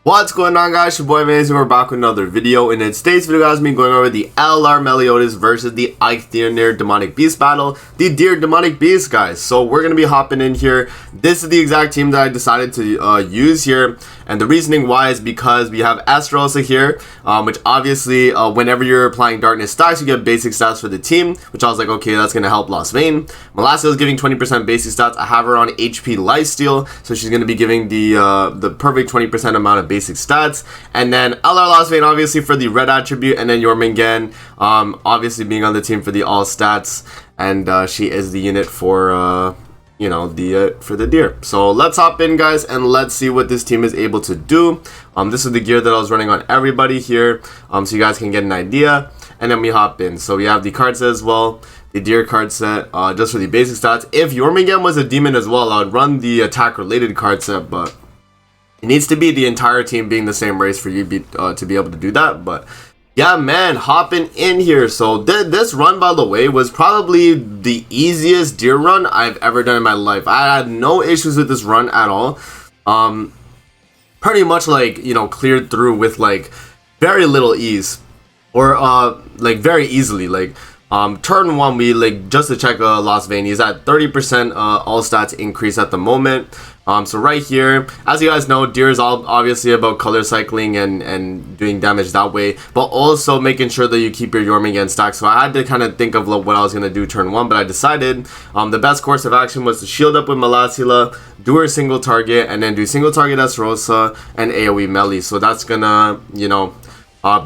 What's going on, guys? Your boy Maze, and we're back with another video. And in today's video, guys, me going over the LR Meliodas versus the Eikthyrnir Demonic Beast battle, the Deer Demonic Beast, guys. So we're gonna be hopping in here. This is the exact team that I decided to use here, and the reasoning why is because we have Esterosa here, which obviously whenever you're applying Darkness stacks, you get basic stats for the team, which I was like, okay, that's gonna help LOSTVAYNE. Meliodas is giving 20% basic stats. I have her on HP Lifesteal, so she's gonna be giving the perfect 20% amount of basic stats. And then LR LOSTVAYNE obviously for the red attribute, and then Jormungand obviously being on the team for the all stats, and she is the unit for you know, for the deer. So let's hop in, guys, and let's see what this team is able to do. This is the gear that I was running on everybody here, so you guys can get an idea, and then we hop in. So we have the card set as well, the deer card set, just for the basic stats. If Jormungand was a demon as well, I would run the attack related card set, but it needs to be the entire team being the same race for you to be able to do that. But yeah, man, hopping in here. So this run, by the way, was probably the easiest deer run I've ever done in my life. I had no issues with this run at all. Pretty much, like, you know, cleared through with like very little ease, or like very easily. Like turn one, we like, just to check LOSTVAYNE, he's at 30% all stats increase at the moment. So right here, as you guys know, deer is all obviously about color cycling and doing damage that way, but also making sure that you keep your Jormungand stacked. So I had to kind of think of what I was going to do turn one, but I decided the best course of action was to shield up with Meliodas, do her single target, and then do single target Esterosa and AoE melee. So that's gonna, you know,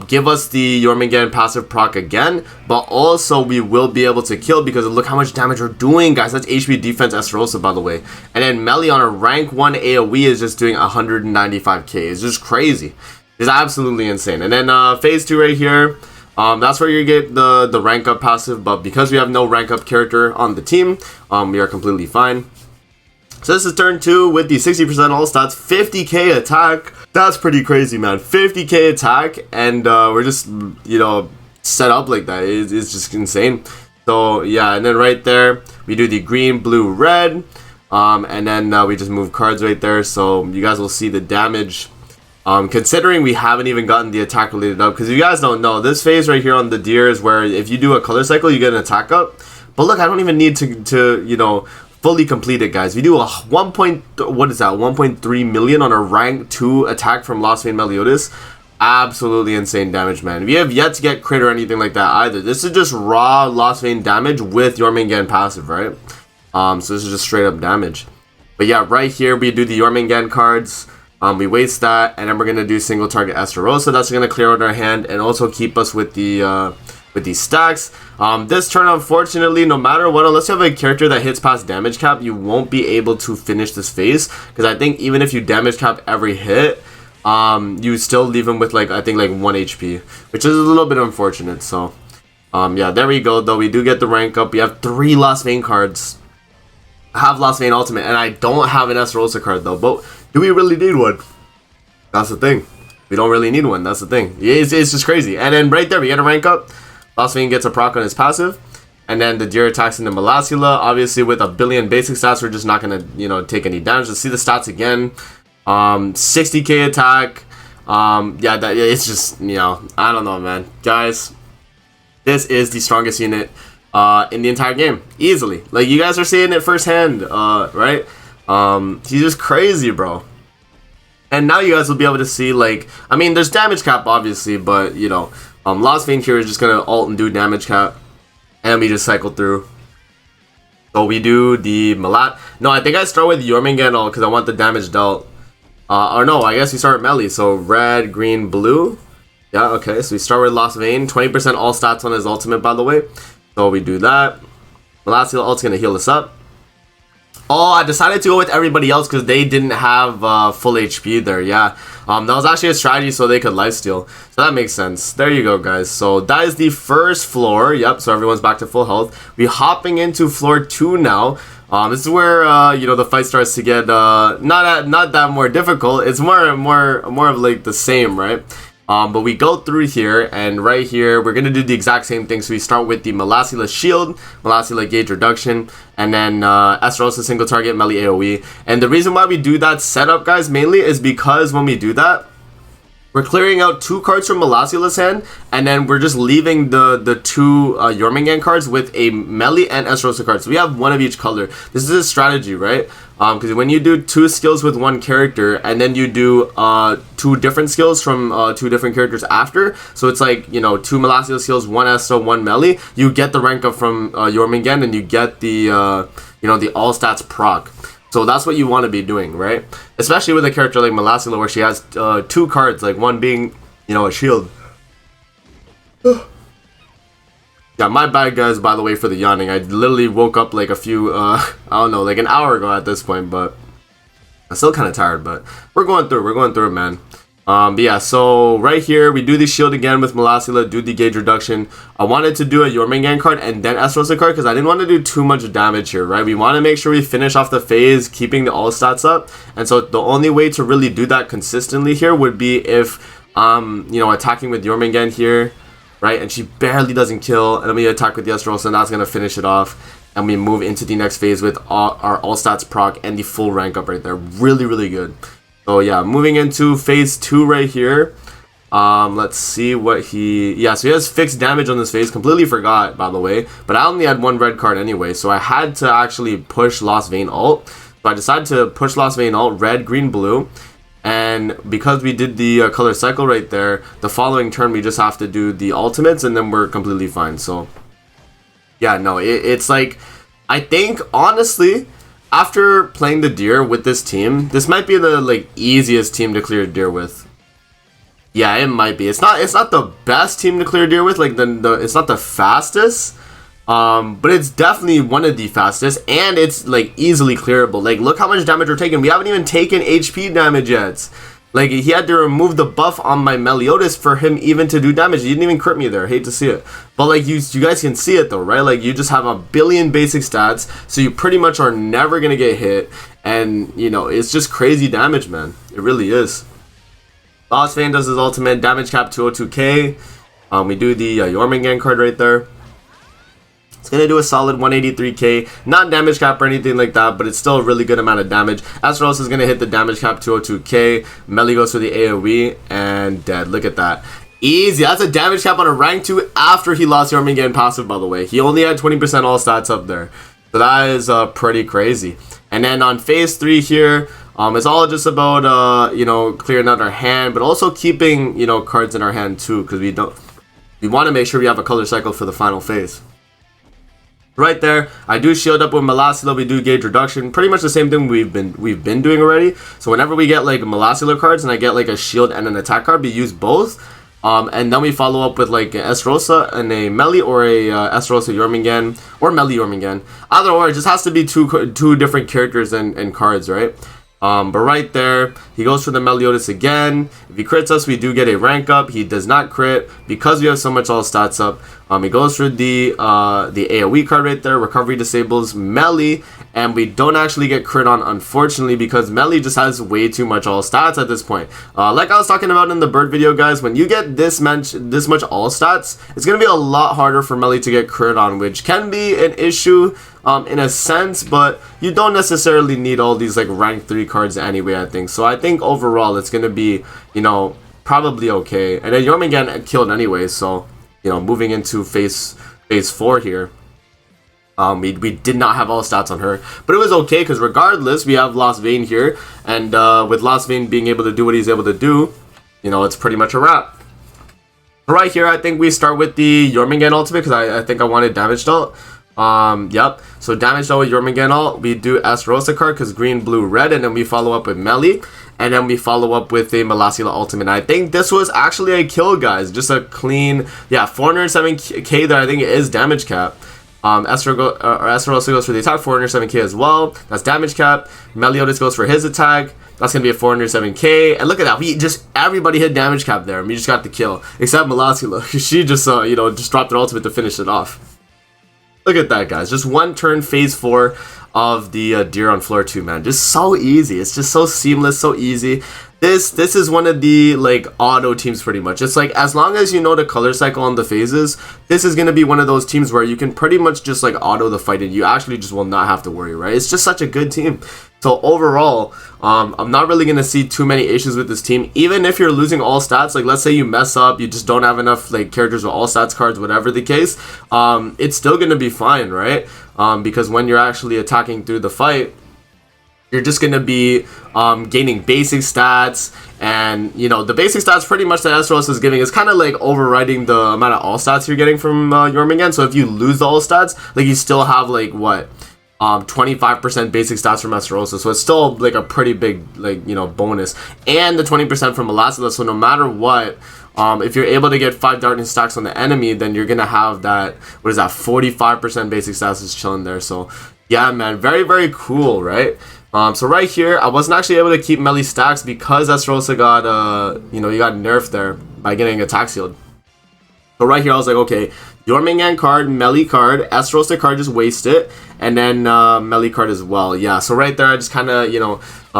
give us the Jormungand passive proc again, but also we will be able to kill because look how much damage we're doing, guys. That's HP defense Esterosa, by the way. And then melee on a rank 1 AoE is just doing 195k. It's just crazy. It's absolutely insane. And then phase 2 right here, that's where you get the rank up passive, but because we have no rank up character on the team, we are completely fine. So this is turn 2 with the 60% all stats, 50k attack. That's pretty crazy, man. 50k attack, and we're just, you know, set up like that. It's just insane. So yeah, and then right there we do the green, blue, red, and then we just move cards right there, so you guys will see the damage. Considering we haven't even gotten the attack related up, because you guys don't know, this phase right here on the deer is where if you do a color cycle, you get an attack up. But look, I don't even need to you know, fully complete it, guys. We do a 1.3 million on a rank 2 attack from LOSTVAYNE Meliodas. Absolutely insane damage, man. We have yet to get crit or anything like that either. This is just raw LOSTVAYNE damage with Jormungand passive, right? So this is just straight up damage. But yeah, right here we do the Jormungand cards. We waste that, and then we're gonna do single target Esterosa. That's gonna clear out our hand and also keep us with the with these stacks. This turn, unfortunately, no matter what, unless you have a character that hits past damage cap, you won't be able to finish this phase, because I think even if you damage cap every hit, you still leave him with like, I think like 1 HP, which is a little bit unfortunate. So yeah, there we go, though. We do get the rank up. We have 3 LOSTVAYNE cards. I have LOSTVAYNE Ultimate, and I don't have an Esterosa card though, but do we really need one? That's the thing. We don't really need one. That's the thing. It's just crazy. And then right there we get a rank up. LOSTVAYNE gets a proc on his passive, and then the deer attacks into Meliodas. Obviously, with a billion basic stats, we're just not gonna, you know, take any damage. Let's see the stats again. 60k attack. Yeah, it's just, you know, I don't know, man. Guys, this is the strongest unit in the entire game, easily. Like, you guys are seeing it firsthand, right? He's just crazy, bro. And now you guys will be able to see, like, I mean, there's damage cap, obviously, but, you know, LOSTVAYNE here is just gonna ult and do damage cap, and we just cycle through. So we do the Meliodas. No, I think I start with Jormungand all because I want the damage dealt. Or no, I guess we start with melee. So red, green, blue. Yeah, okay. So we start with LOSTVAYNE. 20% all stats on his ultimate, by the way. So we do that. Meliodas ult's gonna heal us up. Oh, I decided to go with everybody else because they didn't have full HP there. Yeah, that was actually a strategy so they could lifesteal. So that makes sense. There you go, guys. So that is the first floor. Yep, so everyone's back to full health. We're hopping into floor 2 now. This is where you know, the fight starts to get not that more difficult. It's more of like the same, right? But we go through here, and right here we're gonna do the exact same thing. So we start with the Meliodas shield, Meliodas gauge reduction, and then Esterosa single target melee AoE. And the reason why we do that setup, guys, mainly is because when we do that, we're clearing out 2 cards from Melasila's hand, and then we're just leaving the 2 Jormungand cards with a Meli and Estarossa card. So we have 1 of each color. This is a strategy, right? Because when you do 2 skills with 1 character, and then you do 2 different skills from 2 different characters after, so it's like, you know, 2 Melasila skills, 1 Estro, 1 Meli, you get the rank up from Jormungand, and you get the, you know, the all stats proc. So that's what you want to be doing, right? Especially with a character like Melasila, where she has 2 cards, like 1 being, you know, a shield. Yeah, my bad, guys, by the way, for the yawning. I literally woke up like a few, I don't know, like an hour ago at this point, but I'm still kind of tired, but we're going through it, man. But yeah, so right here, we do the shield again with Melasila, do the gauge reduction. I wanted to do a Jormungand card and then Estarossa card because I didn't want to do too much damage here, right? We want to make sure we finish off the phase, keeping the all stats up. And so the only way to really do that consistently here would be if, you know, attacking with Jormungand here, right? And she barely doesn't kill, and then we attack with the Estarossa, and that's going to finish it off. And we move into the next phase with our all stats proc and the full rank up right there. Really, really good. So yeah, moving into phase 2 right here. Let's see what he... Yeah, so he has fixed damage on this phase. Completely forgot, by the way. But I only had 1 red card anyway, so I had to actually push LOSTVAYNE ult. So I decided to push LOSTVAYNE ult, red, green, blue. And because we did the color cycle right there, the following turn we just have to do the ultimates, and then we're completely fine. So yeah, no, it's like, I think, honestly, after playing the deer with this team, this might be the like easiest team to clear deer with. Yeah, it might be. It's not the best team to clear deer with. Like it's not the fastest, but it's definitely one of the fastest, and it's like easily clearable. Like, look how much damage we're taking. We haven't even taken HP damage yet. Like, he had to remove the buff on my Meliodas for him even to do damage. He didn't even crit me there. Hate to see it. But, like, you guys can see it, though, right? Like, you just have a billion basic stats, so you pretty much are never going to get hit. And, you know, it's just crazy damage, man. It really is. LOSTVAYNE does his ultimate, damage cap 202k. We do the Jormungand card right there. It's going to do a solid 183k, not damage cap or anything like that, but it's still a really good amount of damage. Estarossa is going to hit the damage cap 202k, Meli goes for the AoE, and dead. Look at that. Easy. That's a damage cap on a rank 2 after he lost Jormungand passive, by the way. He only had 20% all stats up there. So that is pretty crazy. And then on phase 3 here, it's all just about, you know, clearing out our hand, but also keeping, you know, cards in our hand too, because we want to make sure we have a color cycle for the final phase. Right there, I do shield up with Melasila, we do gauge reduction, pretty much the same thing we've been doing already. So whenever we get like Melasila cards and I get like a shield and an attack card, we use both. And then we follow up with like an Estarossa and a Meli, or a Estarossa Jormungand, or Meli Jormungand. Either or, it just has to be two different characters and cards, right? But right there, he goes for the Meliodas again. If he crits us, we do get a rank up. He does not crit because we have so much all stats up. He goes for the AoE card right there. Recovery disables Meli, and we don't actually get crit on, unfortunately, because Meli just has way too much all stats at this point. Like I was talking about in the bird video, guys, when you get this much all stats, it's gonna be a lot harder for Meli to get crit on, which can be an issue in a sense, but you don't necessarily need all these like rank 3 cards anyway, I think. So I think overall it's gonna be, you know, probably okay. And then Jormungand killed anyway, so, you know, moving into phase 4 here, we did not have all stats on her, but it was okay because regardless, we have LOSTVAYNE here, and with LOSTVAYNE being able to do what he's able to do, you know, it's pretty much a wrap. Right here, I think we start with the Jormungand ultimate because I think I wanted damaged ult. Yep, so damage ult with Jormungand ult, we do Estarossa card because green, blue, red, and then we follow up with Meli, and then we follow up with a Melasila ultimate. I think this was actually a kill, guys, just a clean, yeah, 407k there. I think it is damage cap. Estarossa goes for the attack, 407k as well. That's damage cap. Meliodas goes for his attack. That's going to be a 407k. And look at that. We just, everybody hit damage cap there. And we just got the kill. Except Melasila. She just, you know, just dropped her ultimate to finish it off. Look at that, guys. Just one turn, phase 4 of the deer on floor 2, man. Just so easy. It's just so seamless, so easy. This is one of the like auto teams pretty much. It's like as long as you know the color cycle on the phases, this is gonna be one of those teams where you can pretty much just like auto the fight and you actually just will not have to worry, right? It's just such a good team. So overall, I'm not really going to see too many issues with this team. Even if you're losing all stats, like let's say you mess up, you just don't have enough like characters with all stats cards, whatever the case, it's still going to be fine, right? Because when you're actually attacking through the fight, you're just going to be gaining basic stats. And, you know, the basic stats pretty much that Esteros is giving is kind of like overriding the amount of all stats you're getting from Jormungand. So if you lose the all stats, like you still have like what? 25% basic stats from Esterosa, so it's still like a pretty big, like, you know, bonus, and the 20% from Melasila. So no matter what, if you're able to get 5 darkness stacks on the enemy, then you're gonna have that, what is that, 45% basic stats is chilling there. So yeah, man, very, very cool, right? So right here, I wasn't actually able to keep melee stacks because Esterosa got, you know, he got nerfed there by getting attack sealed. So right here, I was like, okay, Jormungand card, melee card, Esterosa card, just waste it, and then melee card as well. Yeah, so right there, I just kind of, you know,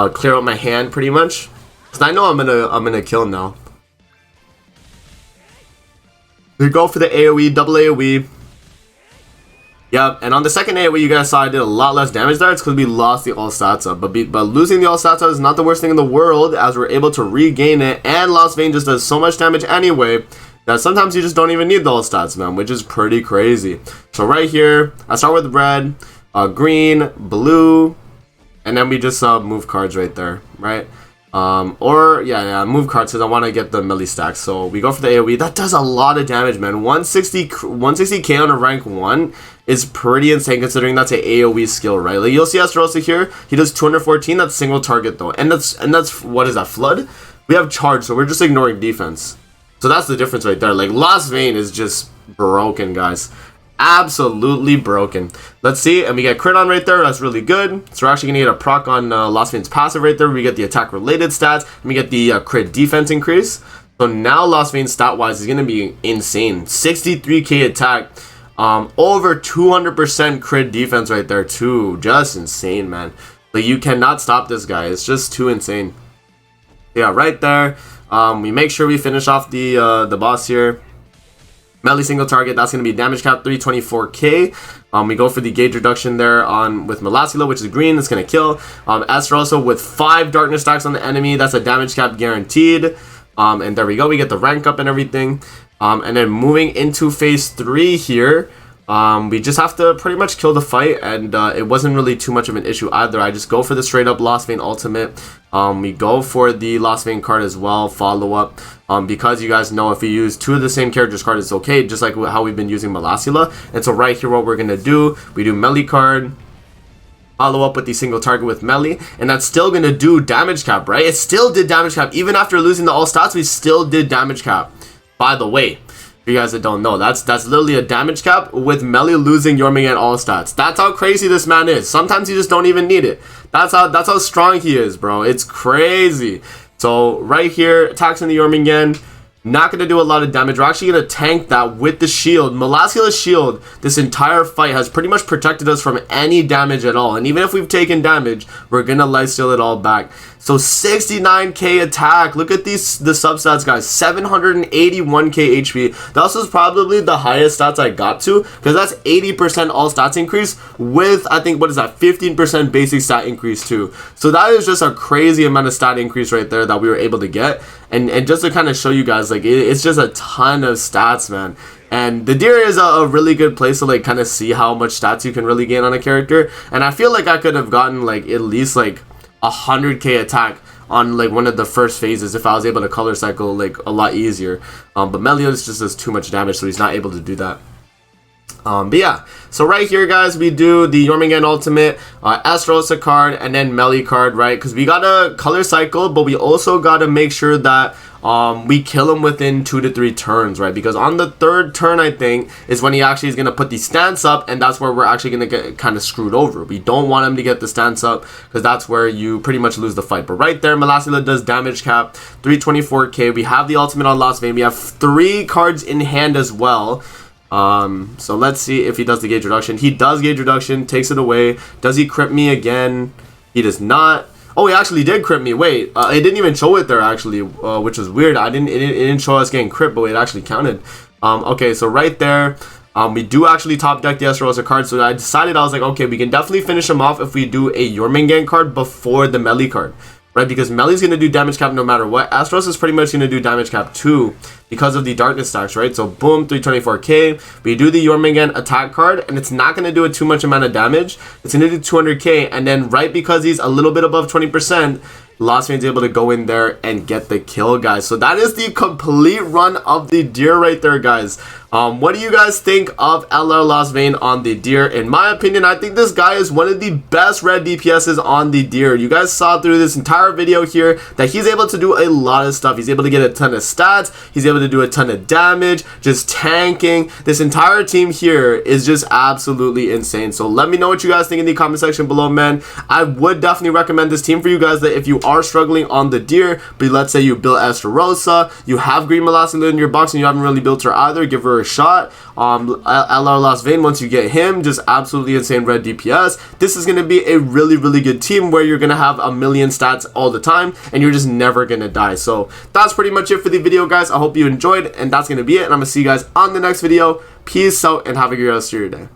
clear out my hand pretty much, because I know I'm gonna kill him now. We go for the AoE, double AoE. Yep, and on the second AoE, you guys saw I did a lot less damage there. It's because we lost the all stats up, but losing the all stats up is not the worst thing in the world, as we're able to regain it, and LOSTVAYNE just does so much damage anyway. Now, sometimes you just don't even need the all stats, man, which is pretty crazy. So right here, I start with red, green, blue, and then we just move cards right there, right? Move cards because I want to get the melee stacks. So we go for the AoE. That does a lot of damage, man. 160k on a rank 1 is pretty insane considering that's an AoE skill, right? Like you'll see Esterosa here, he does 214. That's single target though, and that's what is that, flood? We have charge, so we're just ignoring defense. So that's the difference right there. Like, LOSTVAYNE is just broken, guys. Absolutely broken. Let's see, and we get crit on right there. That's really good. So we're actually going to get a proc on LOSTVAYNE's passive right there. We get the attack-related stats, and we get the crit defense increase. So now LOSTVAYNE stat-wise is going to be insane. 63k attack, over 200% crit defense right there, too. Just insane, man. Like, you cannot stop this guy. It's just too insane. Yeah, right there. We make sure we finish off the boss here. Melee single target, that's going to be damage cap 324k. We go for the gauge reduction there with Melasila, which is green. It's going to kill. Esterosa with 5 darkness stacks on the enemy. That's a damage cap guaranteed. And there we go. We get the rank up and everything. And then moving into phase 3 here. We just have to pretty much kill the fight, and it wasn't really too much of an issue either. I just go for the straight up LOSTVAYNE ultimate. We go for the LOSTVAYNE card as well, follow up, because you guys know if we use 2 of the same character's card, it's okay, just like how we've been using Melasila. And so right here, what we're gonna do, we do melee card, follow up with the single target with melee, and that's still gonna do damage cap, right? It still did damage cap even after losing the all stats. We still did damage cap, by the way. You guys that don't know, that's literally a damage cap with melee losing Jormungand all stats. That's how crazy this man is. Sometimes you just don't even need it. That's how strong he is, bro. It's crazy. So right here, attacks in the Jormungand, not going to do a lot of damage. We're actually going to tank that with the shield. Melasila's shield this entire fight has pretty much protected us from any damage at all. And even if we've taken damage, we're going to lifesteal it all back. So 69k attack. Look at the substats, guys. 781k HP. That was probably the highest stats I got to, because that's 80% all stats increase with, I think, what is that, 15% basic stat increase too. So that is just a crazy amount of stat increase right there that we were able to get. And just to kind of show you guys, like, it's just a ton of stats, man. And the deer is a really good place to like kind of see how much stats you can really gain on a character. And I feel like I could have gotten like at least like 100k attack on like one of the first phases if I was able to color cycle like a lot easier. But Meliodas just does too much damage, so he's not able to do that. But yeah, so right here, guys, we do the Jormungand ultimate, Esterosa card, and then melee card, right? Because we gotta color cycle, but we also gotta make sure that we kill him within 2 to 3 turns, right? Because on the 3rd turn, I think, is when he actually is gonna put the stance up, and that's where we're actually gonna get kind of screwed over. We don't want him to get the stance up, because that's where you pretty much lose the fight. But right there, Melasila does damage cap 324k. We have the ultimate on LOSTVAYNE. We have 3 cards in hand as well. So let's see if he does the gauge reduction. He does gauge reduction, takes it away. Does he crit me again? He does not. Oh, he actually did crit me. Wait, it didn't even show it there actually, which was weird. It didn't show us getting crit, but it actually counted. Okay, so right there, We do actually top deck the Esterosa card, so I decided, I was like, okay, we can definitely finish him off if we do a Your Main Gang card before the melee card, right? Because melee's going to do damage cap no matter what. Esteros is pretty much going to do damage cap too because of the darkness stacks, right? So boom, 324k. We do the Your Main Gang attack card, and it's not going to do a too much amount of damage. It's going to do 200k, and then right because he's a little bit above 20%, LOSTVAYNE's able to go in there and get the kill, guys. So that is the complete run of the deer right there, guys. What do you guys think of LR LOSTVAYNE on the deer? In my opinion, I think this guy is one of the best red DPSs on the deer. You guys saw through this entire video here that he's able to do a lot of stuff. He's able to get a ton of stats. He's able to do a ton of damage, just tanking. This entire team here is just absolutely insane. So let me know what you guys think in the comment section below, man. I would definitely recommend this team for you guys, that if you are struggling on the deer, but let's say you built Esterosa, you have Green Molasses in your box and you haven't really built her either, give her a shot. LR LOSTVAYNE, once you get him, just absolutely insane red DPS. This is going to be a really good team where you're going to have a million stats all the time and you're just never going to die. So that's pretty much it for the video, guys. I hope you enjoyed, and that's going to be it, and I'm going to see you guys on the next video. Peace out and have a great rest of your day.